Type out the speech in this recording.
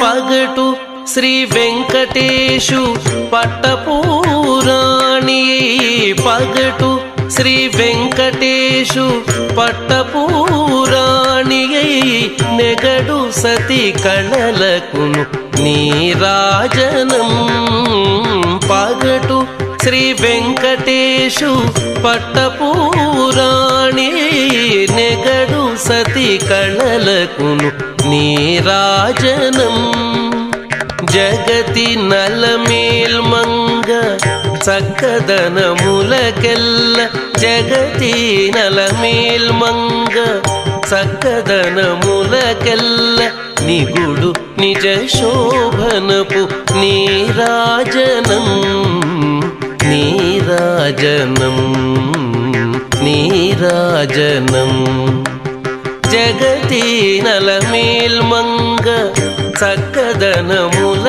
పగటు శ్రీ వెంకటేశు పట్టపూరాణి పగటు శ్రీ వెంకటేశు పట్టపూరాణి నెగడు సతి కళలకును నీరాజనం పగటు శ్రీ వెంకటేశు పట్టపూరాణి నెగడు సతి కళలకును నీరాజనం జగతి నలమేల్మంగ చక్కదనములకెల్ల జగతి నలమేల్మంగ చక్కదనములకెల్ల నిగుడు నిజ శోభనపు నీరాజనం నీరాజనం నీరాజనం జగతి నలమేల్మంగ చక్కదనముల